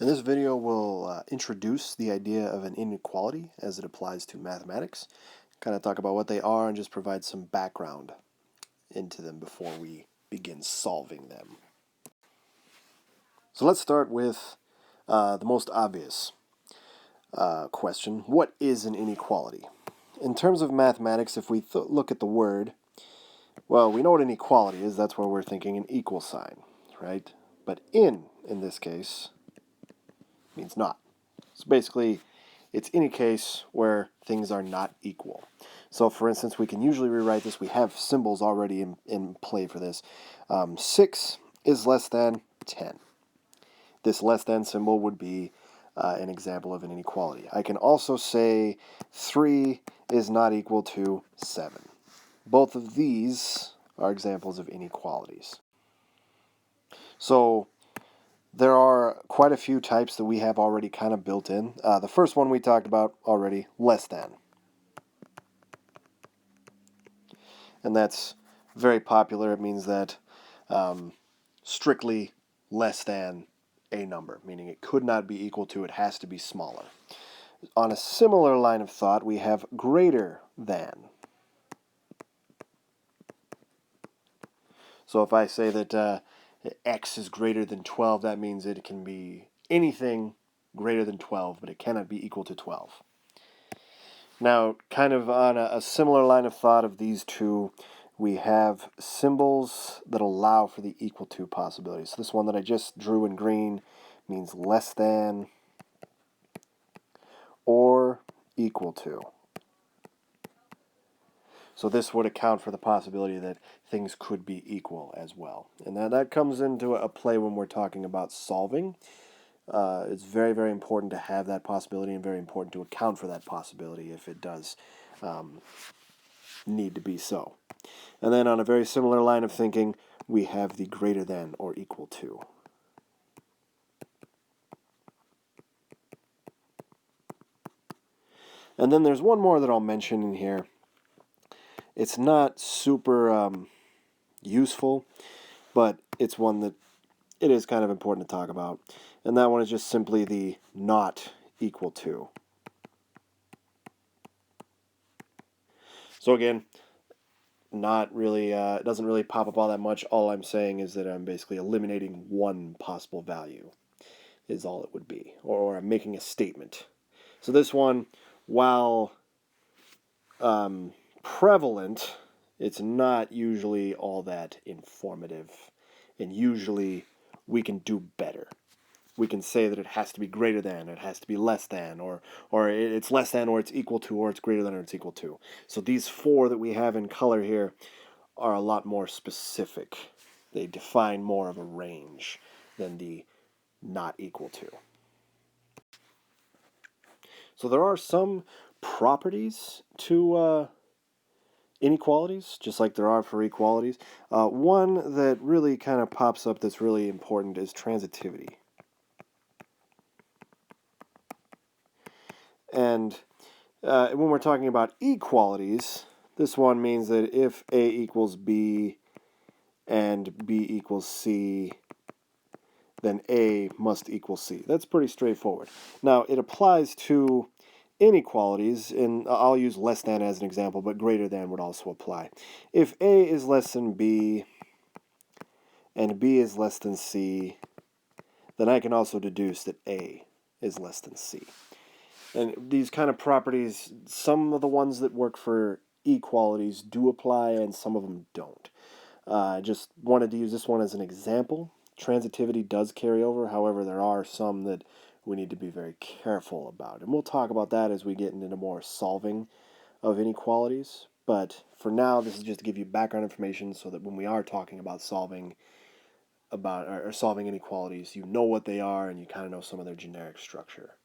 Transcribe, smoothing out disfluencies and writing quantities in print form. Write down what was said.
In this video, we'll introduce the idea of an inequality as it applies to mathematics, kind of talk about what they are and just provide some background into them before we begin solving them. So let's start with the most obvious question. What is an inequality? In terms of mathematics, if we look at the word, well, we know what an equality is. That's where we're thinking an equal sign, right? But in this case, means not. So basically, it's any case where things are not equal. So for instance, we can usually rewrite this. We have symbols already in play for this. 6 is less than 10. This less than symbol would be an example of an inequality. I can also say 3 is not equal to 7. Both of these are examples of inequalities. So there are quite a few types that we have already kind of built in. The first one we talked about already, less than. And that's very popular. It means that strictly less than a number, meaning it could not be equal to, it has to be smaller. On a similar line of thought, we have greater than. So if I say that x is greater than 12, that means it can be anything greater than 12, but it cannot be equal to 12. Now, kind of on a similar line of thought of these two, we have symbols that allow for the equal to possibility. So this one that I just drew in green means less than or equal to. So this would account for the possibility that things could be equal as well. And that comes into a play when we're talking about solving. It's very, very important to have that possibility and very important to account for that possibility if it does need to be so. And then on a very similar line of thinking, we have the greater than or equal to. And then there's one more that I'll mention in here. It's not super useful, but it's one that it is kind of important to talk about. And that one is just simply the not equal to. So again, not really, it doesn't really pop up all that much. All I'm saying is that I'm basically eliminating one possible value is all it would be. Or I'm making a statement. So this one, while prevalent, it's not usually all that informative. And usually we can do better. We can say that it has to be greater than, it has to be less than, or it's less than, or it's equal to, or it's greater than, or it's equal to. So these four that we have in color here are a lot more specific. They define more of a range than the not equal to. So there are some properties to inequalities, just like there are for equalities. One that really kind of pops up that's really important is transitivity. And when we're talking about equalities, this one means that if A equals B and B equals C, then A must equal C. That's pretty straightforward. Now, it applies to inequalities, and I'll use less than as an example, but greater than would also apply. If A is less than B and B is less than C, then I can also deduce that A is less than C. And these kind of properties, some of the ones that work for equalities do apply and some of them don't. I just wanted to use this one as an example. Transitivity does carry over, however, there are some that we need to be very careful about. And we'll talk about that as we get into more solving of inequalities. But for now, this is just to give you background information so that when we are talking about solving inequalities, you know what they are and you kind of know some of their generic structure.